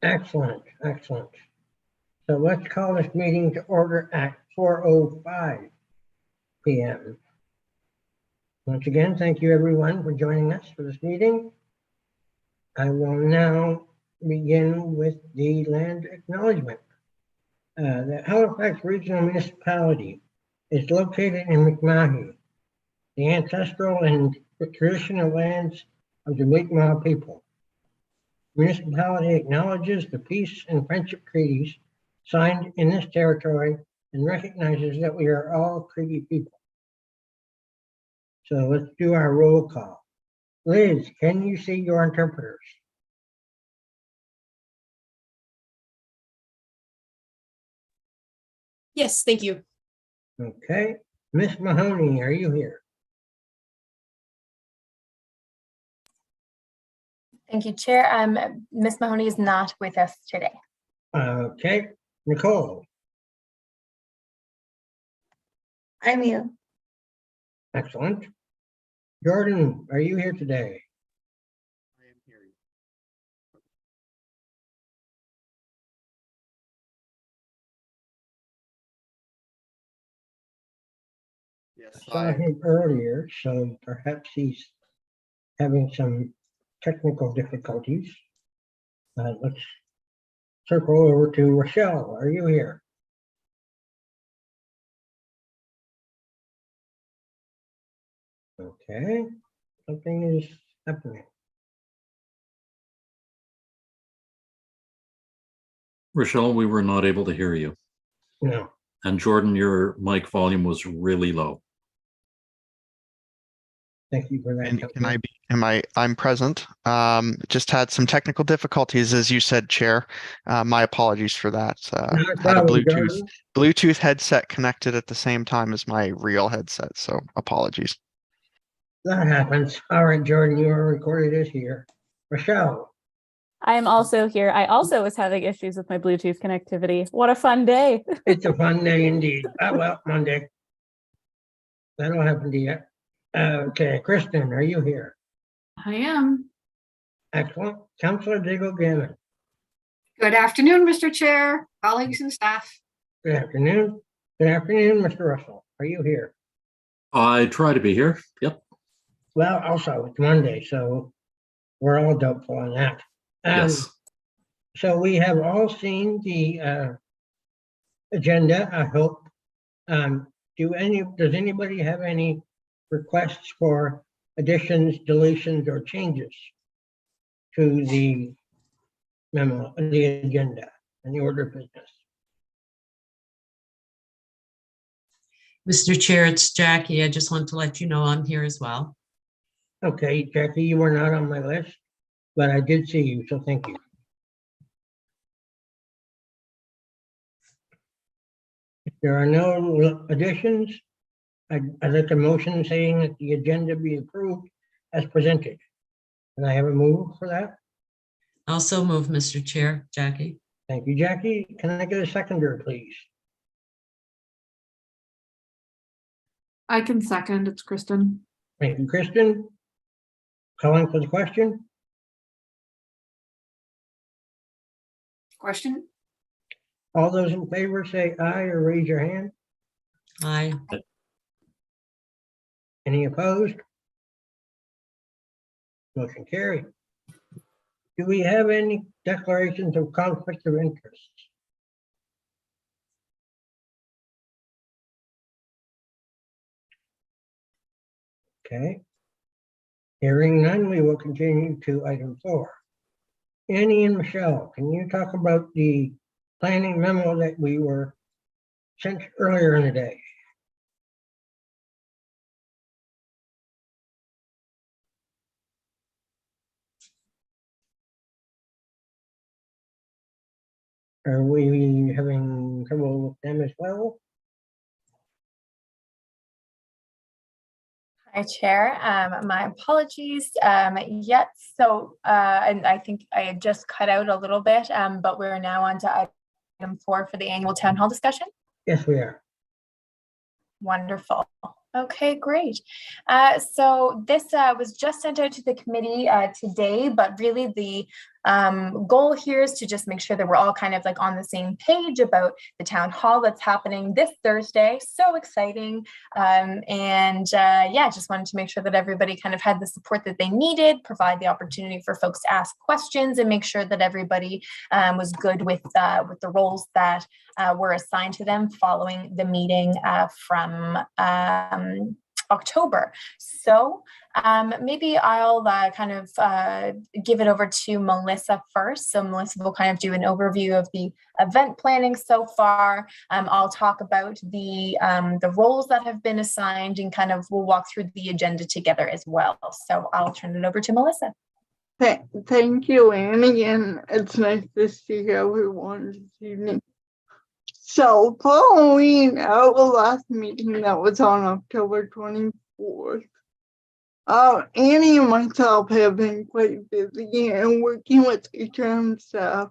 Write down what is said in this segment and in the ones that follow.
Excellent, excellent. So let's call this meeting to order at 4:05 p.m. Once again, thank you everyone for joining us for this meeting. I will now begin with the land acknowledgement. The Halifax Regional Municipality is located in McMahon, the ancestral and traditional lands of the Mi'kmaq people. Municipality acknowledges the peace and friendship treaties signed in this territory and recognizes that we are all treaty people. So let's do our roll call. Liz, can you see your interpreters? Yes, thank you. Okay. Miss Mahoney, are you here? Thank you, Chair. Ms. Mahoney is not with us today. Okay. Nicole? I'm here. Excellent. Jordan, are you here today? I am here. Yes, I saw him earlier, so perhaps he's having some technical difficulties. Let's circle over to Rochelle. Are you here? Okay, something is happening. Rochelle, we were not able to hear you. No. And Jordan, your mic volume was really low. Thank you for that. And can I be, I'm present. Just had some technical difficulties, as you said, Chair. My apologies for that. Had a Bluetooth headset connected at the same time as my real headset, so apologies. That happens. All right, Jordan, you are recorded as here. Rochelle. I am also here. I also was having issues with my Bluetooth connectivity. What a fun day. It's a fun day indeed. Well, Monday. That'll happen to you. Okay, Kristen, are you here? I am. Excellent. Councillor Diggle Gammon. Good afternoon, Mr. Chair, colleagues and staff. Good afternoon. Good afternoon, Mr. Russell. Are you here? I try to be here. Yep. Well, also, it's Monday, so we're all doubtful on that. Yes. So we have all seen the agenda, I hope. Does anybody have any requests for additions, deletions, or changes to the memo, the agenda, and the order of business? Mr. Chair, it's Jackie. I just want to let you know I'm here as well. Okay, Jackie, you were not on my list, but I did see you, so thank you. If there are no additions, I'd like a motion saying that the agenda be approved as presented. Can I have a move for that? Also move, Mr. Chair, Jackie. Thank you, Jackie. Can I get a seconder, please? I can second. It's Kristen. Thank you, Kristen. Calling for the question. Question? All those in favor say aye or raise your hand. Aye. Any opposed? Motion carried. Do we have any declarations of conflict of interest? Okay. Hearing none, we will continue to item 4. Annie and Michelle, can you talk about the planning memo that we were sent earlier in the day? Are we having trouble with them as well? Hi, Chair. My apologies. Yes, so, and I think I had just cut out a little bit, but we're now on to item 4 for the annual town hall discussion. Yes, we are. Wonderful. Okay, great. So this was just sent out to the committee today, but really the goal here is to just make sure that we're all kind of like on the same page about the town hall that's happening this Thursday. So exciting. Yeah, just wanted to make sure that everybody kind of had the support that they needed, provide the opportunity for folks to ask questions, and make sure that everybody was good with the roles that were assigned to them following the meeting from October. So maybe I'll kind of give it over to Melissa first. So Melissa will kind of do an overview of the event planning so far. I'll talk about the roles that have been assigned, and kind of we'll walk through the agenda together as well. So I'll turn it over to Melissa. Thank you, Annie, and it's nice to see everyone this evening. So, following our last meeting that was on October 24th, Annie and myself have been quite busy and working with HRM staff,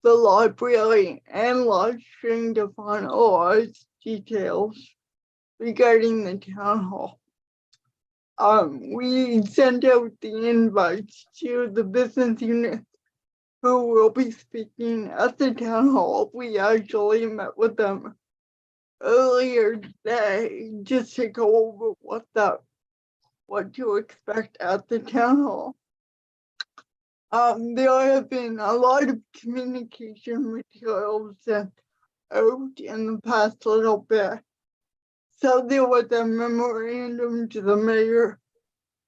the library, and Lodgestream to finalize details regarding the town hall. We sent out the invites to the business unit who will be speaking at the town hall. We actually met with them earlier today just to go over what to expect at the town hall. There have been a lot of communication materials sent out in the past little bit. So there was a memorandum to the mayor,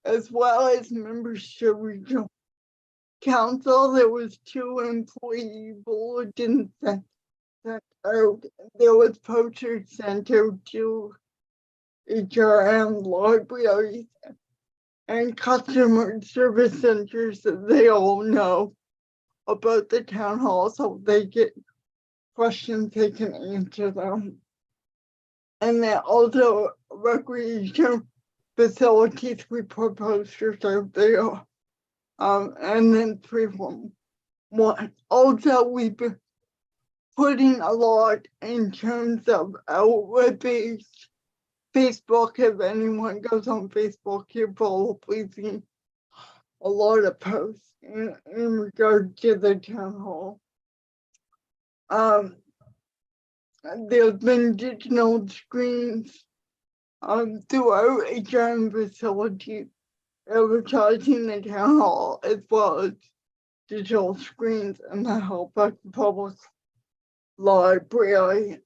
as well as members to regional council. There was 2 employee bulletins sent out. There was posters sent out to HRM libraries and customer service centers that they all know about the town hall, so they get questions, they can answer them. And then also recreation facilities, we put posters out there. And then 311. Also, we've been putting a lot in terms of our webpage, Facebook. If anyone goes on Facebook, you'll probably see a lot of posts in regard to the town hall. There's been digital screens throughout HRM facilities advertising the town hall, as well as digital screens in the Halifax Public Library.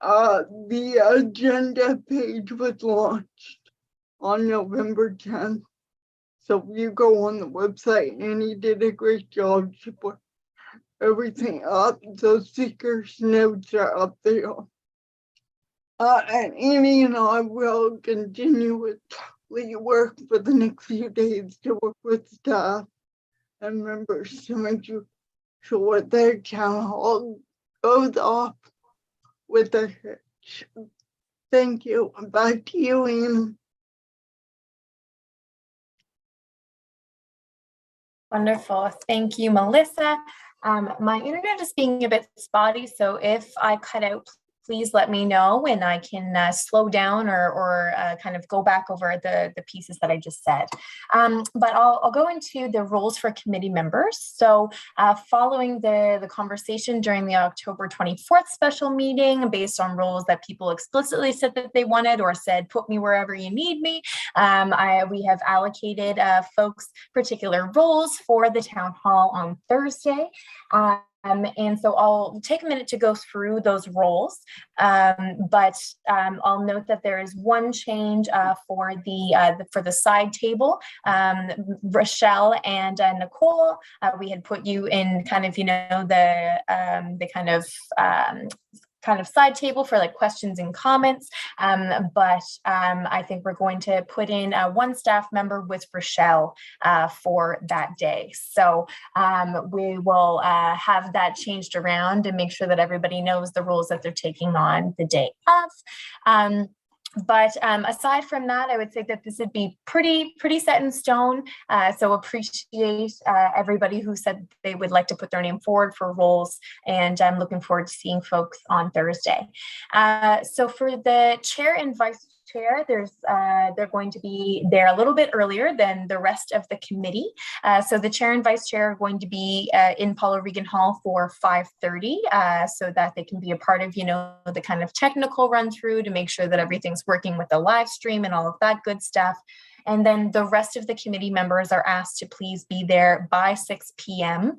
The agenda page was launched on November 10th. So if you go on the website, Annie did a great job to put everything up. Those speakers notes are up there. And Annie and I will continuously work for the next few days to work with staff and members to make sure their town hall goes off with a hitch. Thank you. Back to you, Annie. Wonderful. Thank you, Melissa. My internet is being a bit spotty, so if I cut out, please let me know and I can slow down or kind of go back over the pieces that I just said. But I'll go into the roles for committee members. So following the conversation during the October 24th special meeting, based on roles that people explicitly said that they wanted or said, put me wherever you need me, we have allocated folks particular roles for the town hall on Thursday. And so I'll take a minute to go through those roles, but I'll note that there is one change for the side table. Rochelle and Nicole, we had put you in kind of, the kind of side table for like questions and comments, but I think we're going to put in one staff member with Rochelle for that day. So we will have that changed around and make sure that everybody knows the roles that they're taking on the day of. But aside from that, I would say that this would be pretty set in stone. So appreciate everybody who said they would like to put their name forward for roles, and I'm looking forward to seeing folks on Thursday. So for the chair and vice chair, they're going to be there a little bit earlier than the rest of the committee. So the chair and vice chair are going to be in Paulo Regan Hall for 5:30, so that they can be a part of, the kind of technical run through to make sure that everything's working with the live stream and all of that good stuff. And then the rest of the committee members are asked to please be there by 6 p.m.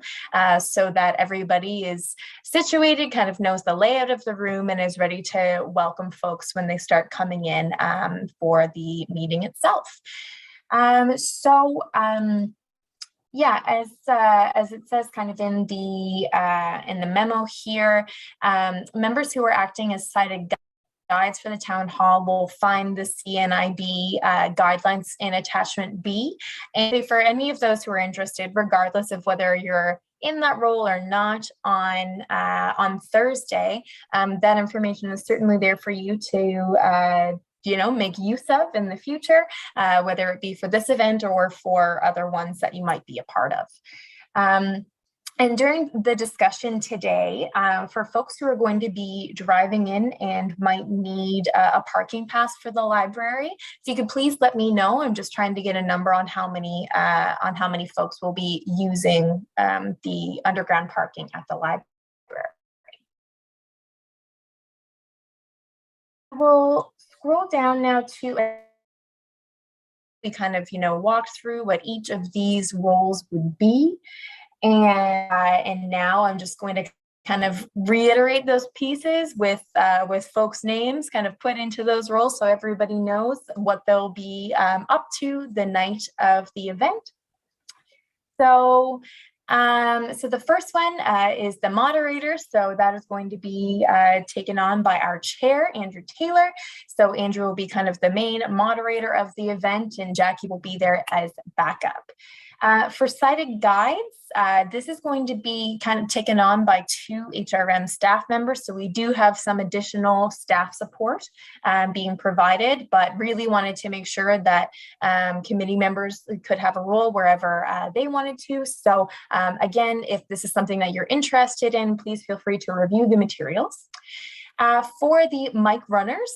So that everybody is situated, kind of knows the layout of the room, and is ready to welcome folks when they start coming in for the meeting itself. Yeah, as it says kind of in the memo here, members who are acting as cited guides for the town hall will find the CNIB guidelines in attachment B. And for any of those who are interested, regardless of whether you're in that role or not on Thursday, that information is certainly there for you to make use of in the future, whether it be for this event or for other ones that you might be a part of. And during the discussion today, for folks who are going to be driving in and might need a parking pass for the library, if you could please let me know. I'm just trying to get a number on how many folks will be using the underground parking at the library. We'll scroll down now to we kind of walk through what each of these roles would be. And now I'm just going to kind of reiterate those pieces with folks' names kind of put into those roles so everybody knows what they'll be up to the night of the event. So the first one is the moderator. So that is going to be taken on by our chair, Andrew Taylor. So Andrew will be kind of the main moderator of the event, and Jackie will be there as backup. For cited guides, this is going to be kind of taken on by 2 HRM staff members. So we do have some additional staff support being provided, but really wanted to make sure that committee members could have a role wherever they wanted to. So again, if this is something that you're interested in, please feel free to review the materials. For the mic runners,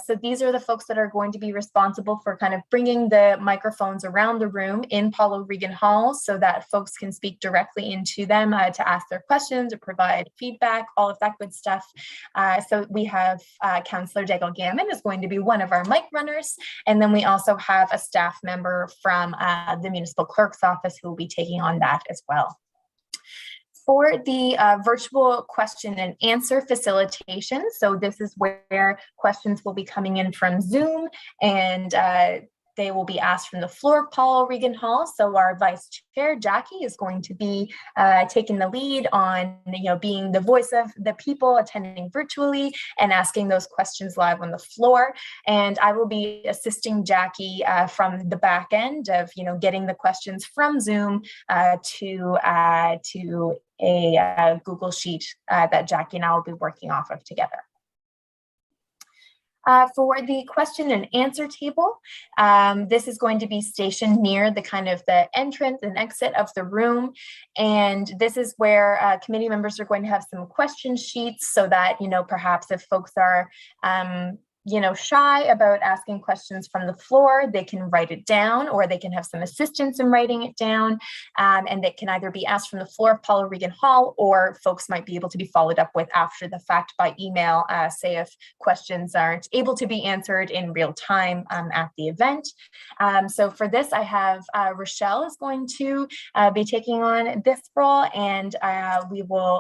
so these are the folks that are going to be responsible for kind of bringing the microphones around the room in Paulo Regan Hall so that folks can speak directly into them to ask their questions or provide feedback, all of that good stuff. So we have Councillor Daigle Gammon is going to be one of our mic runners. And then we also have a staff member from the municipal clerk's office who will be taking on that as well. For the virtual question and answer facilitation, so this is where questions will be coming in from Zoom, and they will be asked from the floor of Paulo Regan Hall. So our vice chair, Jackie, is going to be taking the lead on, being the voice of the people attending virtually and asking those questions live on the floor. And I will be assisting Jackie from the back end of, getting the questions from Zoom to a Google Sheet that Jackie and I will be working off of together. For the question and answer table, this is going to be stationed near the entrance and exit of the room. And this is where committee members are going to have some question sheets so that, perhaps if folks are shy about asking questions from the floor, they can write it down, or they can have some assistance in writing it down. And it can either be asked from the floor of Paulo Regan Hall, or folks might be able to be followed up with after the fact by email, say if questions aren't able to be answered in real time at the event. So for this, I have Rochelle is going to be taking on this role, and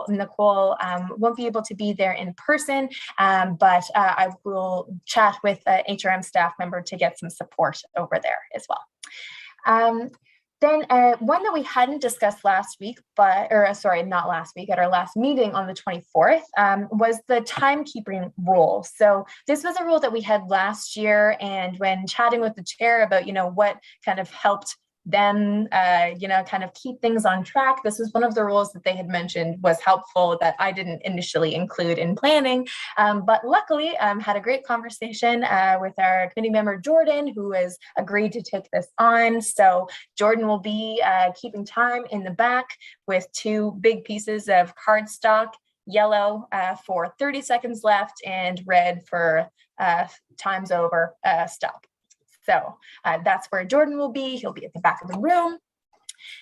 Nicole won't be able to be there in person, but I will chat with an HRM staff member to get some support over there as well. Then one that we hadn't discussed last week, not last week, at our last meeting on the 24th, was the timekeeping rule. So this was a rule that we had last year, and when chatting with the chair about, what kind of helped them, kind of keep things on track, this was one of the rules that they had mentioned was helpful that I didn't initially include in planning. But luckily, had a great conversation with our committee member, Jordan, who has agreed to take this on. So Jordan will be keeping time in the back with 2 big pieces of cardstock yellow for 30 seconds left, and red for time's over, stop. So that's where Jordan will be. He'll be at the back of the room.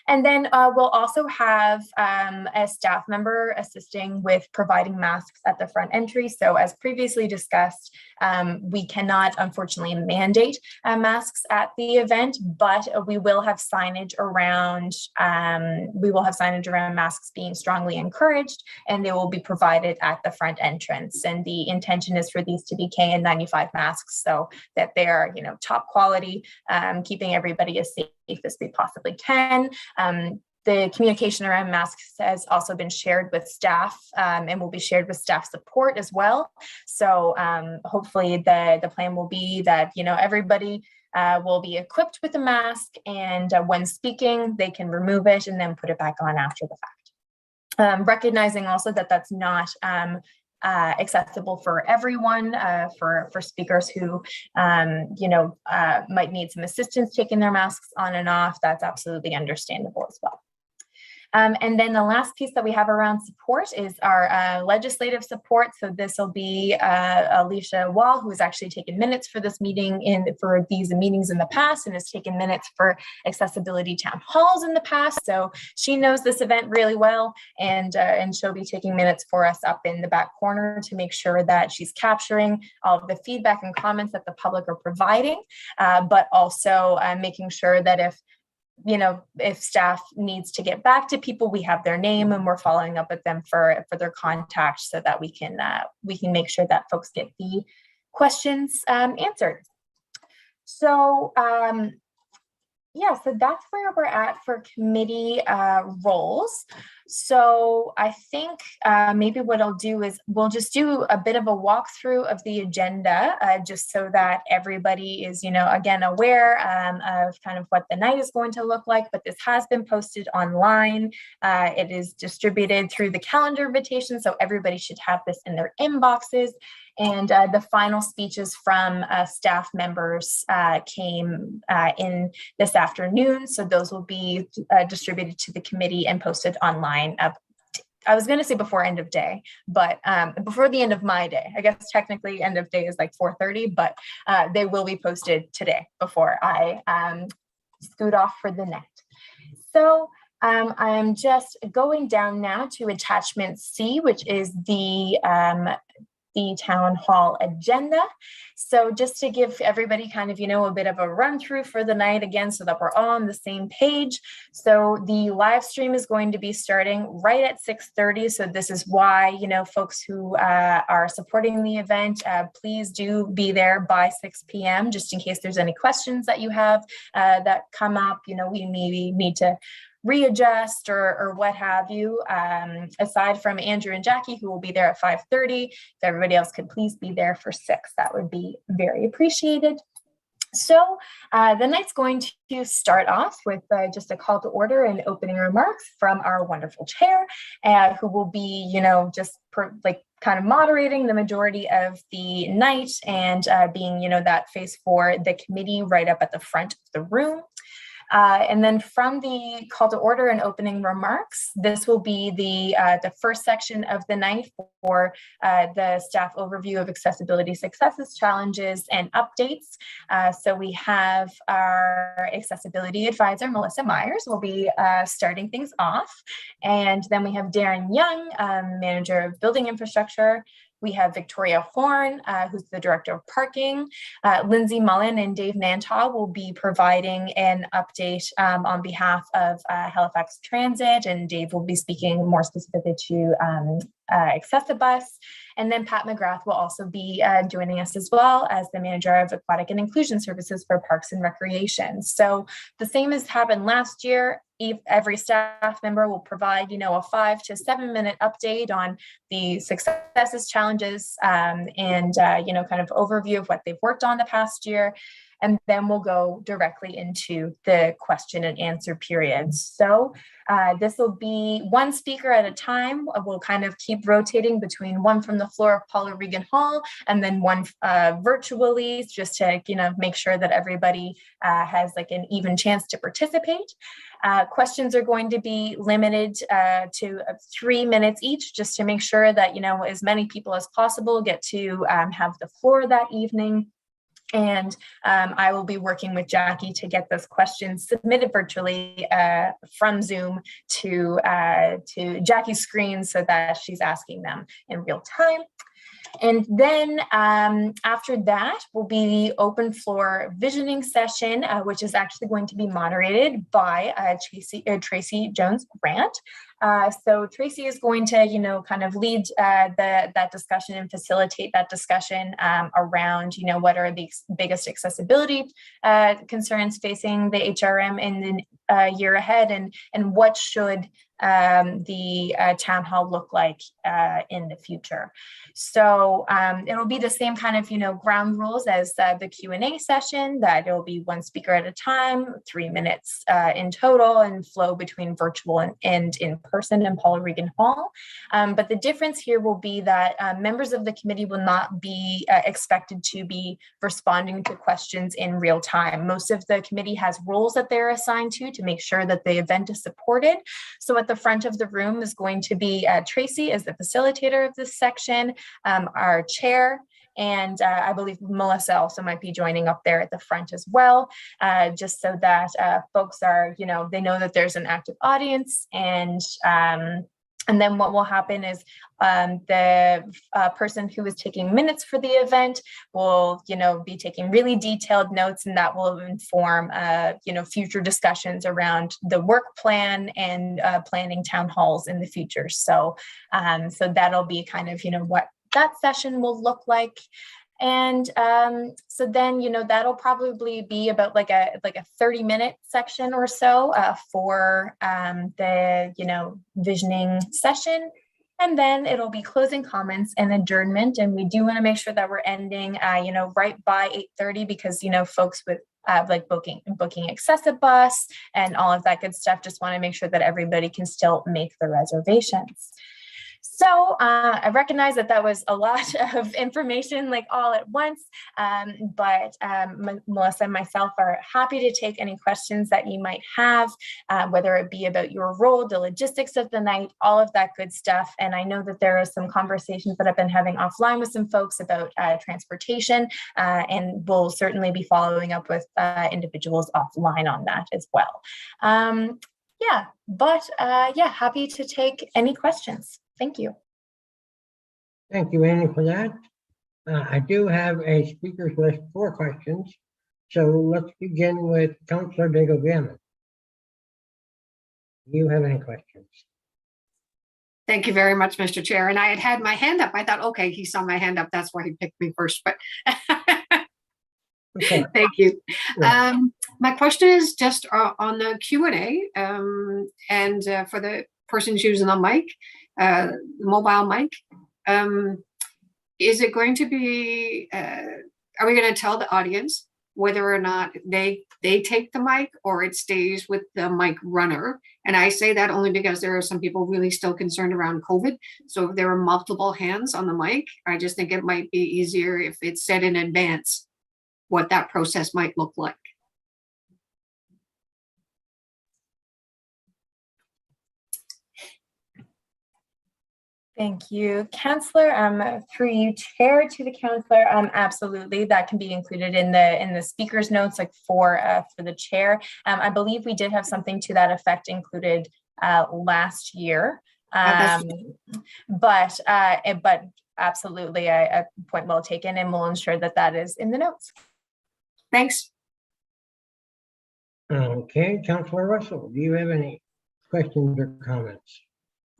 And then we'll also have a staff member assisting with providing masks at the front entry. So as previously discussed, we cannot unfortunately mandate masks at the event, but we will have signage around masks being strongly encouraged, and they will be provided at the front entrance. And the intention is for these to be KN95 masks so that they are, top quality, keeping everybody as safe as we possibly can. The communication around masks has also been shared with staff and will be shared with staff support as well. So hopefully the plan will be that, everybody will be equipped with a mask, and when speaking, they can remove it and then put it back on after the fact. Recognizing also that that's not accessible for everyone, for speakers who, might need some assistance taking their masks on and off. That's absolutely understandable as well. And then the last piece that we have around support is our legislative support. So this will be Alicia Wall, who has actually taken minutes for this meeting for these meetings in the past, and has taken minutes for accessibility town halls in the past. So she knows this event really well, and she'll be taking minutes for us up in the back corner to make sure that she's capturing all of the feedback and comments that the public are providing, but also making sure that if staff needs to get back to people, we have their name and we're following up with them for their contact, so that we can make sure that folks get the questions answered. So so that's where we're at for committee roles. So I think maybe what I'll do is we'll just do a bit of a walkthrough of the agenda, just so that everybody is, again, aware of kind of what the night is going to look like. But this has been posted online. It is distributed through the calendar invitation, so everybody should have this in their inboxes. And the final speeches from staff members came in this afternoon. So those will be distributed to the committee and posted online. I was going to say before end of day, but before the end of my day. I guess technically end of day is like 4:30, but they will be posted today before I scoot off for the night. So I'm just going down now to attachment C, which is the town hall agenda. So just to give everybody kind of, a bit of a run through for the night again, so that we're all on the same page. So the live stream is going to be starting right at 6:30. So this is why, folks who are supporting the event, please do be there by 6 p.m. just in case there's any questions that you have that come up. We maybe need to readjust or what have you, aside from Andrew and Jackie, who will be there at 5:30. If everybody else could please be there for 6, that would be very appreciated. So the night's going to start off with just a call to order and opening remarks from our wonderful chair, who will be, kind of moderating the majority of the night and being, that face for the committee right up at the front of the room. And then from the call to order and opening remarks, this will be the first section of the night for the staff overview of accessibility successes, challenges, and updates. So we have our accessibility advisor, Melissa Myers, will be starting things off. And then we have Darren Young, manager of building infrastructure. We have Victoria Horn, who's the director of parking. Lindsay Mullen and Dave Nantaw will be providing an update on behalf of Halifax Transit, and Dave will be speaking more specifically to Accessibus. And then Pat McGrath will also be joining us as well as the manager of aquatic and inclusion services for Parks and Recreation. So the same as happened last year. Every staff member will provide, a 5 to 7 minute update on the successes, challenges, and kind of overview of what they've worked on the past year. and then we'll go directly into the question and answer period. So this will be one speaker at a time. We'll kind of keep rotating between one from the floor of Paul Regan Hall and then one virtually, just to make sure that everybody has like an even chance to participate. Questions are going to be limited to 3 minutes each, just to make sure that as many people as possible get to have the floor that evening. And I will be working with Jackie to get those questions submitted virtually from Zoom to Jackie's screen so that she's asking them in real time. And then after that will be the open floor visioning session, which is actually going to be moderated by Tracy Jones Grant. So Tracy is going to, kind of lead that discussion and facilitate that discussion around, what are the biggest accessibility concerns facing the HRM in the year ahead, and what should the town hall look like in the future. So it'll be the same kind of, ground rules as the Q&A session, that it'll be one speaker at a time, 3 minutes in total, and flow between virtual and in person in Paul Regan Hall. But the difference here will be that members of the committee will not be expected to be responding to questions in real time. Most of the committee has roles that they're assigned to make sure that the event is supported. So at the front of the room is going to be Tracy as the facilitator of this section, our chair, and I believe Melissa also might be joining up there at the front as well, just so that folks are, they know that there's an active audience. And then what will happen is the person who is taking minutes for the event will, be taking really detailed notes, and that will inform, future discussions around the work plan and planning town halls in the future. So, so that'll be kind of, what that session will look like. And so then, that'll probably be about like a 30-minute section or so for the, visioning session. And then it'll be closing comments and adjournment. And we do want to make sure that we're ending, right by 8:30, because, folks with like booking Accessibus and all of that good stuff, just want to make sure that everybody can still make the reservations. So I recognize that was a lot of information, like all at once, but Melissa and myself are happy to take any questions that you might have, whether it be about your role, the logistics of the night, all of that good stuff. And I know that there are some conversations that I've been having offline with some folks about transportation, and we'll certainly be following up with individuals offline on that as well. Happy to take any questions. Thank you. Thank you, Annie, for that. I do have a speakers list for questions. So let's begin with Councillor Diego Gammon. Do you have any questions? Thank you very much, Mr. Chair. And I had my hand up. I thought, okay, he saw my hand up. That's why he picked me first. But Okay. Thank you. Yeah. My question is just on the Q&A, and for the persons using the mic, mobile mic. Is it going to be, are we going to tell the audience whether or not they take the mic or it stays with the mic runner? And I say that only because there are some people really still concerned around COVID. So if there are multiple hands on the mic, I just think it might be easier if it's said in advance what that process might look like. Thank you, Councillor. Through you, Chair, to the Councillor. Absolutely, that can be included in the speaker's notes, like for the Chair. I believe we did have something to that effect included last year, but absolutely, a point well taken, and we'll ensure that that is in the notes. Thanks. Okay, Councillor Russell, do you have any questions or comments?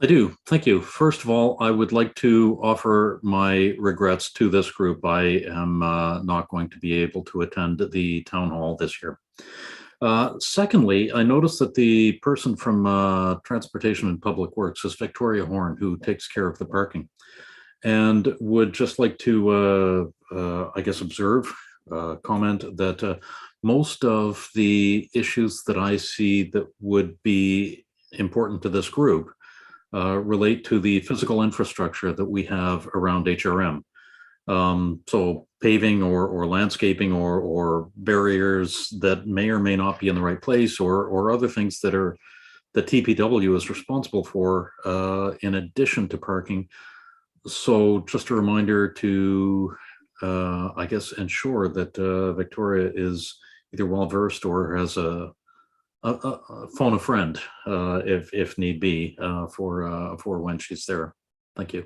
I do. Thank you. First of all, I would like to offer my regrets to this group. I am not going to be able to attend the town hall this year. Secondly, I noticed that the person from Transportation and Public Works is Victoria Horn, who takes care of the parking, and would just like to, I guess, observe comment that most of the issues that I see that would be important to this group relate to the physical infrastructure that we have around HRM. So paving or landscaping or barriers that may or may not be in the right place, or other things that TPW is responsible for in addition to parking. So just a reminder to, I guess, ensure that Victoria is either well-versed or has a phone a friend if need be for when she's there. Thank you.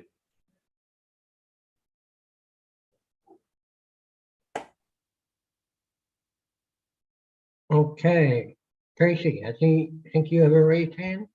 Okay, Tracy, I think you have a raised hand.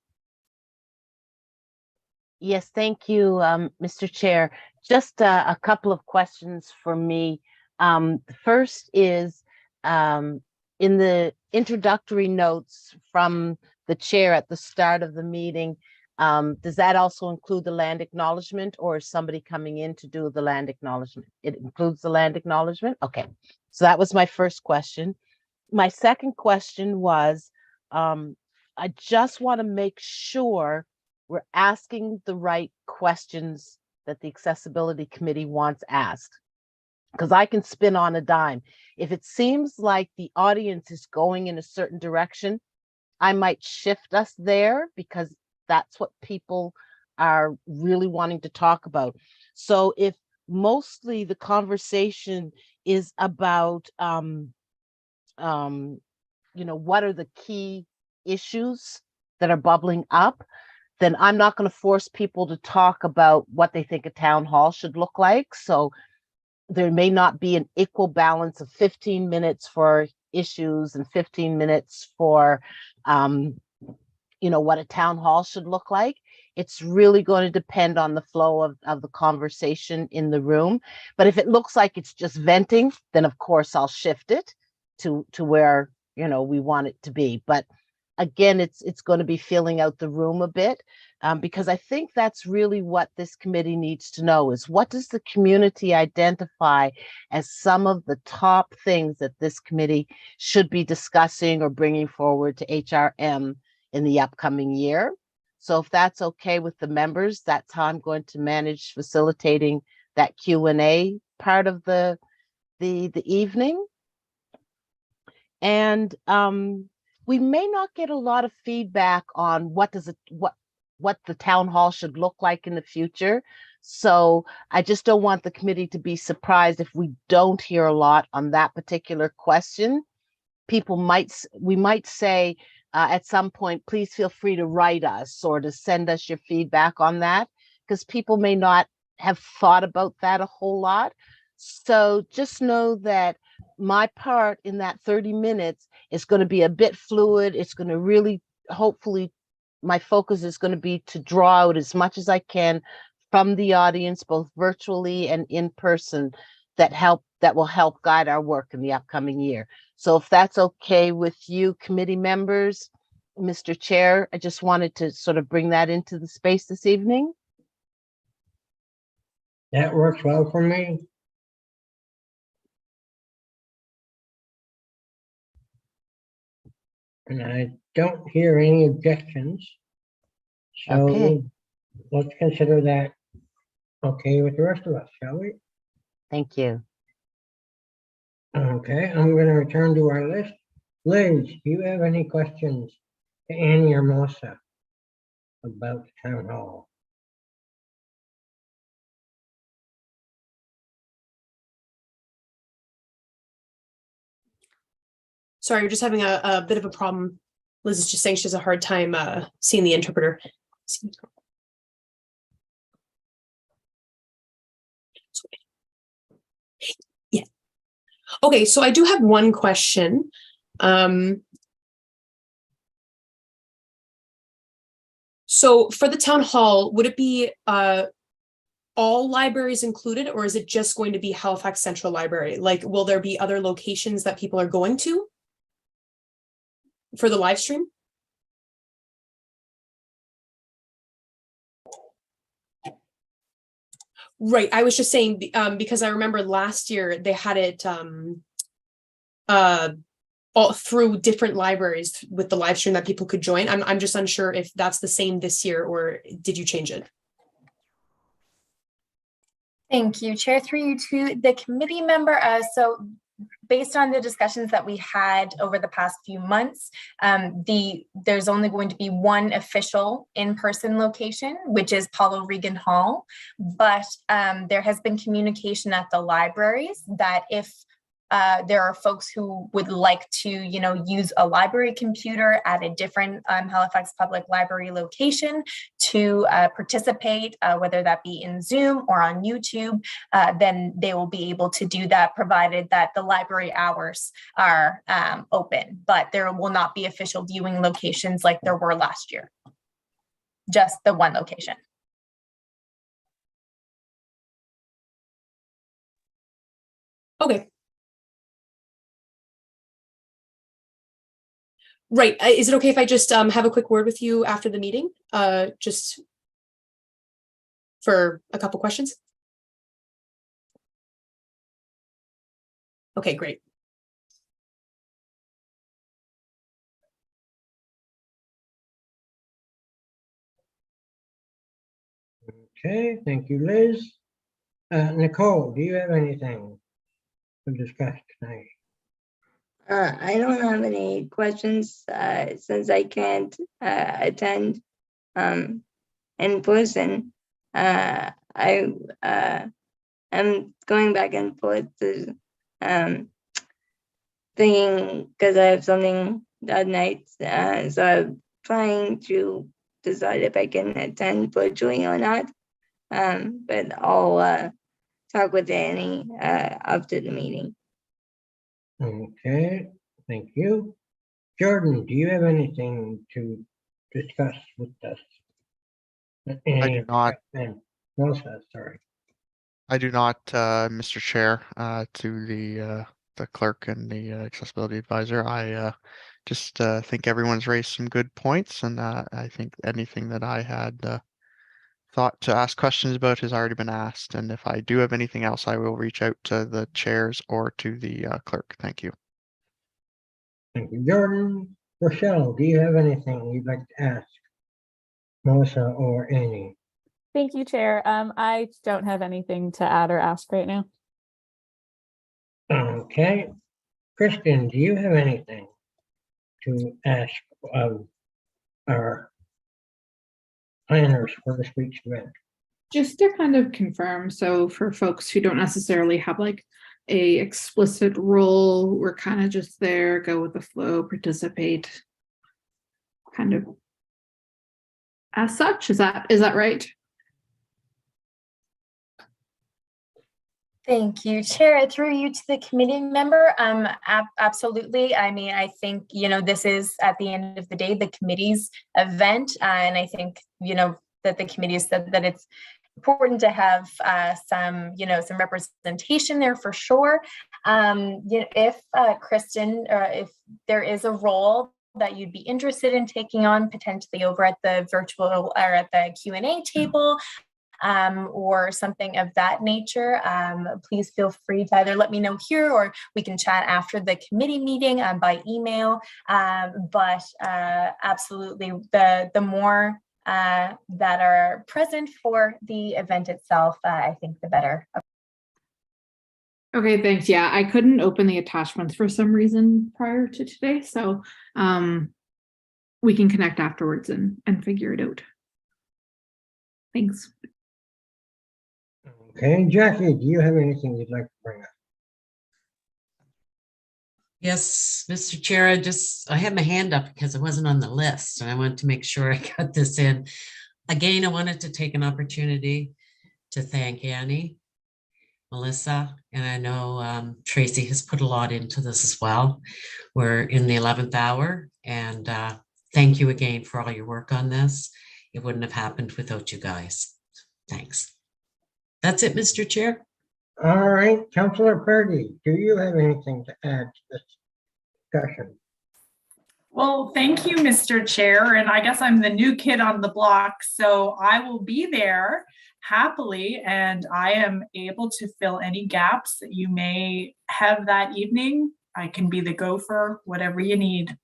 Yes, thank you, Mr. Chair. Just a couple of questions for me. The first is in the introductory notes from the chair at the start of the meeting, does that also include the land acknowledgement, or is somebody coming in to do the land acknowledgement? It includes the land acknowledgement? Okay, so that was my first question. My second question was, I just want to make sure we're asking the right questions that the accessibility committee wants asked, because I can spin on a dime. If it seems like the audience is going in a certain direction, I might shift us there because that's what people are really wanting to talk about. So if mostly the conversation is about, what are the key issues that are bubbling up, then I'm not going to force people to talk about what they think a town hall should look like. So there may not be an equal balance of 15 minutes for issues and 15 minutes for, what a town hall should look like. It's really going to depend on the flow of the conversation in the room. But if it looks like it's just venting, then of course I'll shift it to where, we want it to be. But again, it's going to be filling out the room a bit, because I think that's really what this committee needs to know is, what does the community identify as some of the top things that this committee should be discussing or bringing forward to HRM in the upcoming year? So if that's okay with the members, that's how I'm going to manage facilitating that Q&A part of the evening. And we may not get a lot of feedback on what the town hall should look like in the future. So I just don't want the committee to be surprised if we don't hear a lot on that particular question. We might say at some point, please feel free to write us or to send us your feedback on that, because people may not have thought about that a whole lot. So just know that my part in that 30 minutes is going to be a bit fluid. It's going to really, hopefully, my focus is going to be to draw out as much as I can from the audience, both virtually and in person, that will help guide our work in the upcoming year. So if that's okay with you, committee members, Mr. Chair, I just wanted to sort of bring that into the space this evening. That works well for me. And I don't hear any objections. So Okay. Let's consider that okay with the rest of us, shall we? Thank you. Okay, I'm going to return to our list. Liz, do you have any questions to Annie or Melissa about the town hall? Sorry, we're just having a bit of a problem. Liz is just saying she has a hard time seeing the interpreter. Yeah. Okay, so I do have one question. So for the town hall, would it be all libraries included, or is it just going to be Halifax Central Library? Like, will there be other locations that people are going to for the live stream? Right. I was just saying, because I remember last year they had it all through different libraries with the live stream that people could join. I'm just unsure if that's the same this year, or did you change it? Thank you, Chair. Through you to the committee member. So based on the discussions that we had over the past few months, there's only going to be one official in-person location, which is Paulo Regan Hall. But there has been communication at the libraries that if there are folks who would like to, use a library computer at a different Halifax Public Library location to participate, whether that be in Zoom or on YouTube, then they will be able to do that, provided that the library hours are open. But there will not be official viewing locations like there were last year. Just the one location. Okay. Right. Is it okay if I just have a quick word with you after the meeting? Just for a couple questions? Okay, great. Okay, thank you, Liz. Nicole, do you have anything to discuss tonight? I don't have any questions since I can't attend in person. I am going back and forth to thinking because I have something that night, so I'm trying to decide if I can attend virtually or not. But I'll talk with Annie after the meeting. Okay, thank you. Jordan, do you have anything to discuss with us? I do not. Melissa, sorry. I do not, Mr. Chair, to the clerk and the accessibility advisor. I just think everyone's raised some good points, and I think anything that I had thought to ask questions about has already been asked. And if I do have anything else, I will reach out to the chairs or to the clerk. Thank you. Thank you, Jordan. Rochelle, do you have anything you'd like to ask Melissa or Annie? Thank you, Chair. I don't have anything to add or ask right now. Okay. Kristen, do you have anything to ask of our planners for this week's event? Just to kind of confirm, so for folks who don't necessarily have like a explicit role, we're kind of just there, go with the flow, participate, kind of as such. Is that right? Thank you, Chair. Through you to the committee member. Absolutely. I mean, I think, this is at the end of the day, the committee's event. And I think, that the committee has said that it's important to have some representation there for sure. If Kristen, if there is a role that you'd be interested in taking on potentially over at the virtual or at the Q&A table, or something of that nature, please feel free to either let me know here or we can chat after the committee meeting by email. But absolutely, the more that are present for the event itself, I think the better. Okay, thanks. Yeah, I couldn't open the attachments for some reason prior to today, so we can connect afterwards and figure it out. Thanks. Okay, Jackie, do you have anything you'd like to bring up? Yes, Mr. Chair, I had my hand up because it wasn't on the list and I wanted to make sure I got this in. Again, I wanted to take an opportunity to thank Annie, Melissa, and I know Tracy has put a lot into this as well. We're in the 11th hour, and thank you again for all your work on this. It wouldn't have happened without you guys. Thanks. That's it, Mr. Chair. All right, Councillor Purdy, do you have anything to add to this discussion? Well, thank you, Mr. Chair. And I guess I'm the new kid on the block, so I will be there happily, and I am able to fill any gaps that you may have that evening. I can be the gopher, whatever you need.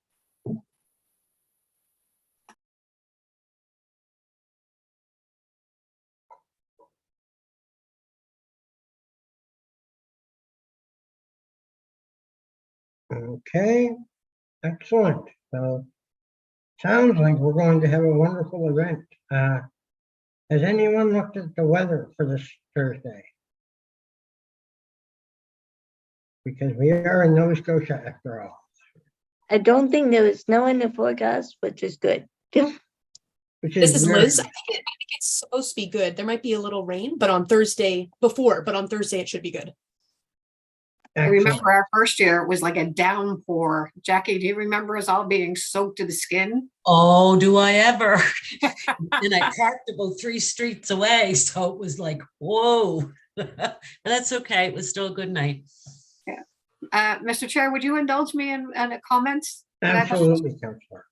Okay, excellent. So sounds like we're going to have a wonderful event. Has anyone looked at the weather for this Thursday? Because we are in Nova Scotia after all. I don't think there was snow in the forecast, which is good. Which This is very- Liz. I think it's supposed to be good. There might be a little rain, but on Thursday it should be good. I Excellent. remember our first year, it was like a downpour. Jackie, do you remember us all being soaked to the skin? Oh, do I ever? And I parked about 3 streets away, so it was like, whoa. But that's okay. It was still a good night. Mr. Chair, would you indulge me in a comment? Absolutely, Councillor.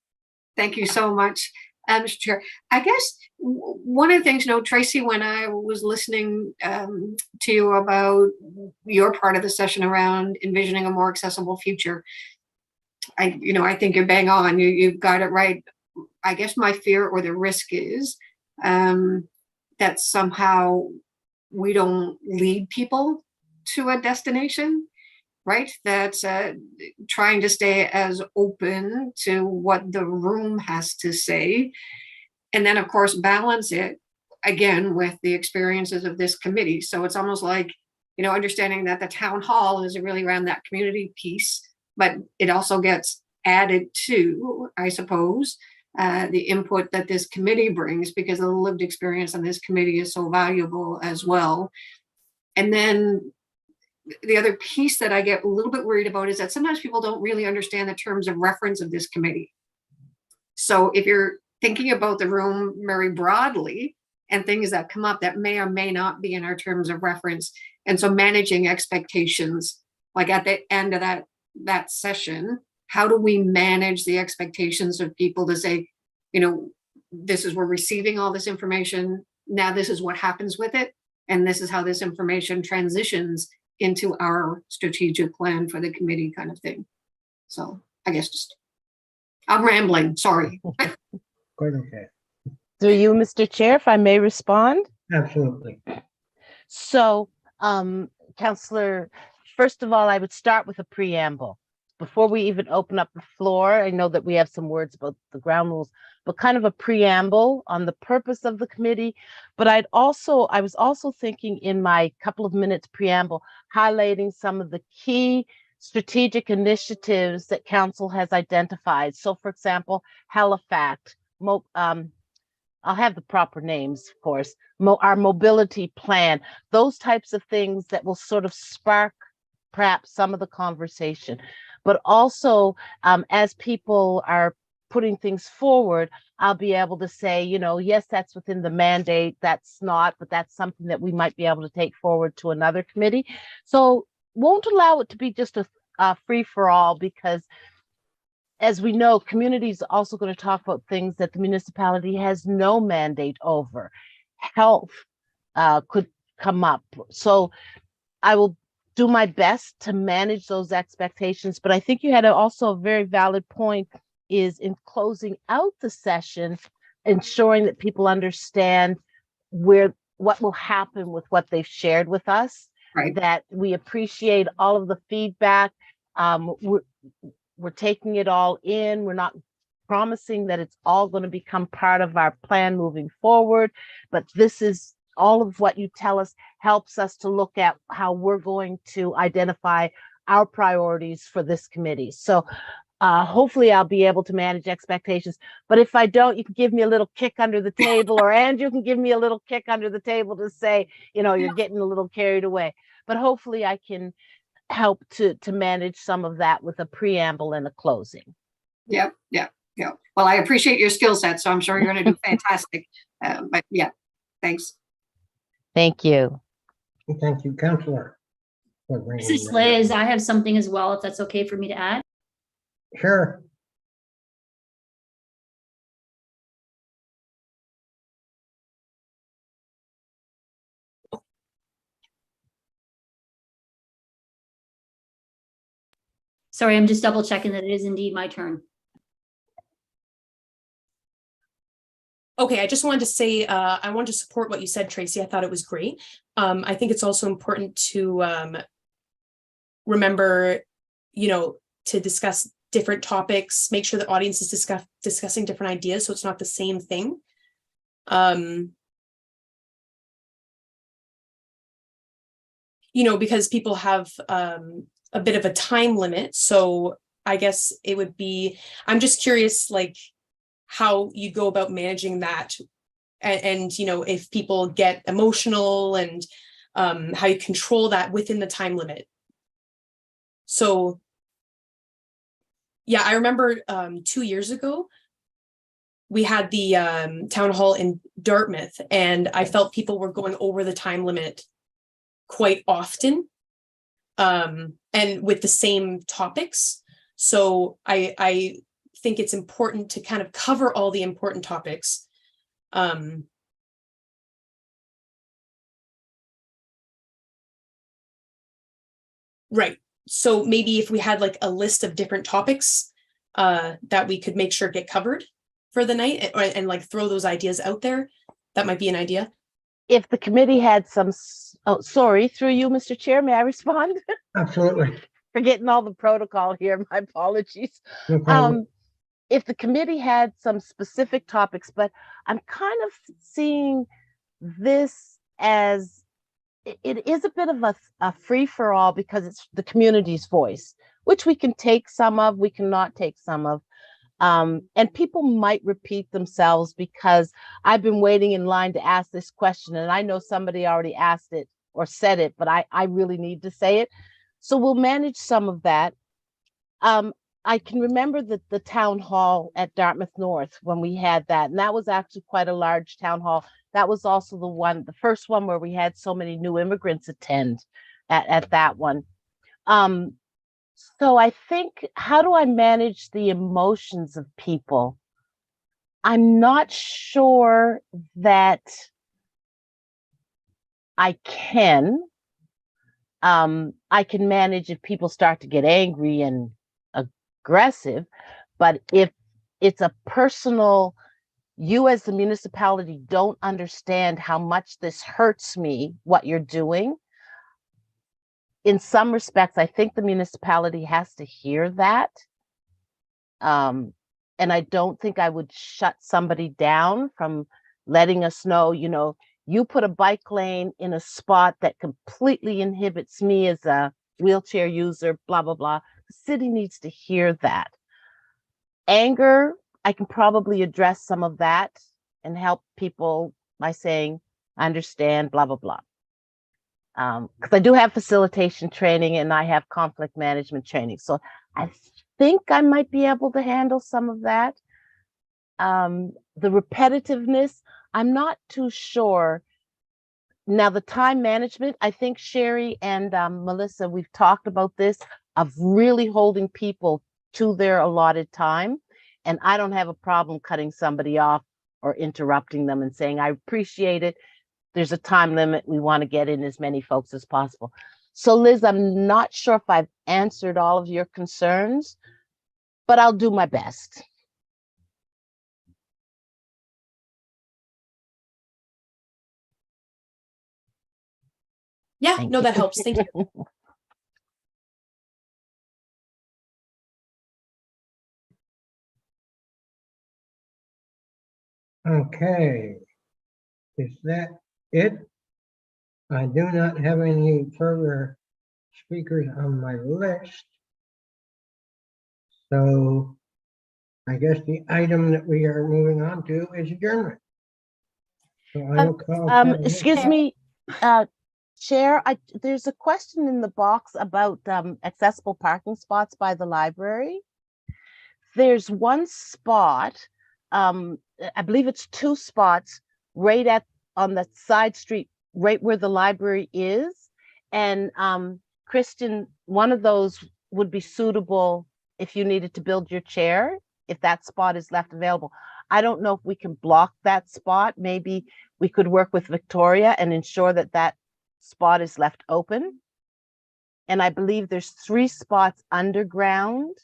Thank you so much, Mr. Chair. I guess one of the things, Tracy, when I was listening to you about your part of the session around envisioning a more accessible future, I think you're bang on. You've got it right. I guess my fear or the risk is that somehow we don't lead people to a destination, right? That's trying to stay as open to what the room has to say. And then, of course, balance it again with the experiences of this committee. So it's almost like, understanding that the town hall is really around that community piece, but it also gets added to, I suppose, the input that this committee brings, because the lived experience on this committee is so valuable as well. And then the other piece that I get a little bit worried about is that sometimes people don't really understand the terms of reference of this committee. So if you're thinking about the room very broadly and things that come up that may or may not be in our terms of reference, and so managing expectations, like at the end of that session, how do we manage the expectations of people to say, we're receiving all this information, now this is what happens with it, and this is how this information transitions into our strategic plan for the committee, kind of thing. So I guess I'm rambling, sorry. Quite okay. Through you, Mr. Chair, if I may respond. Absolutely. So, Councillor, first of all, I would start with a preamble. Before we even open up the floor, I know that we have some words about the ground rules, but kind of a preamble on the purpose of the committee. But I was also thinking in my couple of minutes preamble, highlighting some of the key strategic initiatives that council has identified. So for example, Halifax, I'll have the proper names, of course, our mobility plan, those types of things that will sort of spark perhaps some of the conversation. But also, as people are putting things forward, I'll be able to say, yes, that's within the mandate, that's not, but that's something that we might be able to take forward to another committee. So won't allow it to be just a free-for-all, because as we know, communities are also going to talk about things that the municipality has no mandate over. Health could come up. So I will do my best to manage those expectations. But I think you had also a very valid point, is in closing out the session, ensuring that people understand what will happen with what they've shared with us, right? That we appreciate all of the feedback. We're taking it all in. We're not promising that it's all going to become part of our plan moving forward, but this is all of what you tell us helps us to look at how we're going to identify our priorities for this committee. So hopefully I'll be able to manage expectations, but if I don't, you can give me a little kick under the table, or Andrew can give me a little kick under the table to say, you're getting a little carried away. But hopefully I can help to manage some of that with a preamble and a closing. Yep. Well, I appreciate your skill set, so I'm sure you're going to do fantastic. But yeah, thanks. Thank you. Thank you, Councillor. This is Liz. I have something as well, if that's okay for me to add. Sure. Sorry, I'm just double checking that it is indeed my turn. Okay, I just wanted to say, I want to support what you said, Tracy. I thought it was great. I think it's also important to remember, to discuss different topics, make sure the audience is discussing different ideas, so it's not the same thing. Because people have a bit of a time limit. So I guess it would be, I'm just curious, like, how you go about managing that, and if people get emotional, and how you control that within the time limit. So yeah, I remember 2 years ago we had the town hall in Dartmouth, and I felt people were going over the time limit quite often, and with the same topics. So I think it's important to kind of cover all the important topics. Right. So maybe if we had like a list of different topics that we could make sure get covered for the night, and like throw those ideas out there, that might be an idea. If the committee had some, sorry, through you, Mr. Chair, may I respond? Absolutely. Forgetting all the protocol here, my apologies. No problem. If the committee had some specific topics, but I'm kind of seeing this as, it is a bit of a free-for-all, because it's the community's voice, which we can take some of, we cannot take some of. And people might repeat themselves, because I've been waiting in line to ask this question, and I know somebody already asked it or said it, but I really need to say it. So we'll manage some of that. I can remember the town hall at Dartmouth North when we had that, and that was actually quite a large town hall. That was also the first one where we had so many new immigrants attend at that one. So I think, how do I manage the emotions of people? I'm not sure that I can. I can manage if people start to get angry and aggressive, but if it's a personal, you as the municipality don't understand how much this hurts me, what you're doing. In some respects, I think the municipality has to hear that. And I don't think I would shut somebody down from letting us know, you put a bike lane in a spot that completely inhibits me as a wheelchair user, blah, blah, blah. The city needs to hear that. Anger, I can probably address some of that and help people by saying, I understand, blah, blah, blah. Because I do have facilitation training and I have conflict management training. So I think I might be able to handle some of that. The repetitiveness, I'm not too sure. Now, the time management, I think Sherry and Melissa, we've talked about this, of really holding people to their allotted time. And I don't have a problem cutting somebody off or interrupting them and saying, I appreciate it. There's a time limit. We want to get in as many folks as possible. So Liz, I'm not sure if I've answered all of your concerns, but I'll do my best. Yeah, no, that helps. Thank you. Okay. Is that it? I do not have any further speakers on my list. So I guess the item that we are moving on to is adjournment. So I will call excuse me, Chair, there's a question in the box about accessible parking spots by the library. There's one spot, I believe it's 2 spots right on the side street, right where the library is. And Kristen, one of those would be suitable if you needed to build your chair, if that spot is left available. I don't know if we can block that spot. Maybe we could work with Victoria and ensure that that spot is left open. and I believe there's 3 spots underground,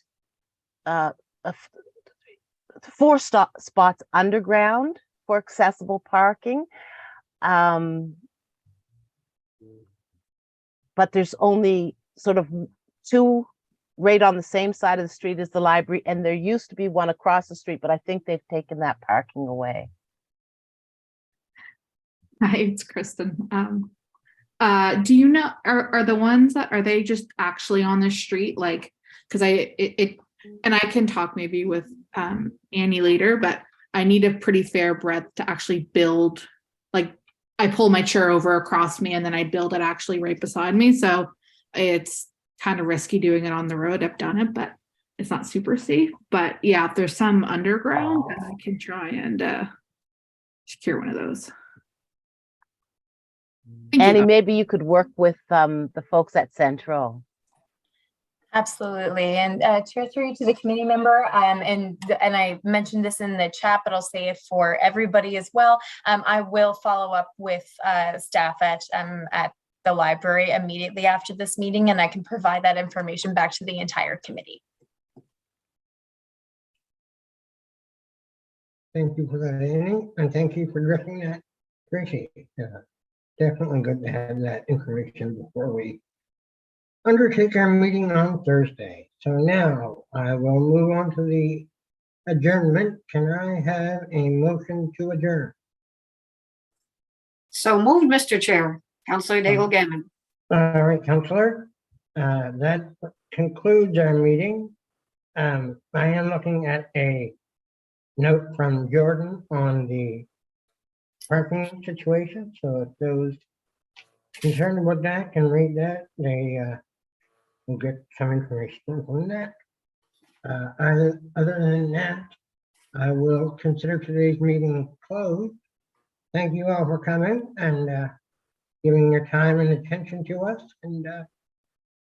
4 spots underground for accessible parking. But there's only sort of 2 right on the same side of the street as the library, and there used to be one across the street, but I think they've taken that parking away. Hi, it's Kristen. Do you know, are the ones that, are they just actually on the street? Like, because and I can talk maybe with Annie later, but I need a pretty fair breadth to actually build. Like, I pull my chair over across me and then I build it actually right beside me. So it's kind of risky doing it on the road. I've done it, but it's not super safe. But yeah, if there's some underground, then I can try and secure one of those. Annie, maybe you could work with the folks at Central. Absolutely. And Chair, through to the committee member, and I mentioned this in the chat, but I'll say it for everybody as well. I will follow up with staff at the library immediately after this meeting, and I can provide that information back to the entire committee. Thank you for that, Annie, and thank you for addressing that, Tracy. Definitely good to have that information before we undertake our meeting on Thursday. So now I will move on to the adjournment. Can I have a motion to adjourn? So moved, Mr. Chair. Councilor Daigle Gammon. All right, Councilor. That concludes our meeting. I am looking at a note from Jordan on the parking situation. So if those concerned about that can read that, they will get some information from that. Other than that, I will consider today's meeting closed. Thank you all for coming and giving your time and attention to us. And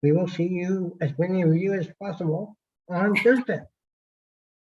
we will see you, as many of you as possible, on Thursday.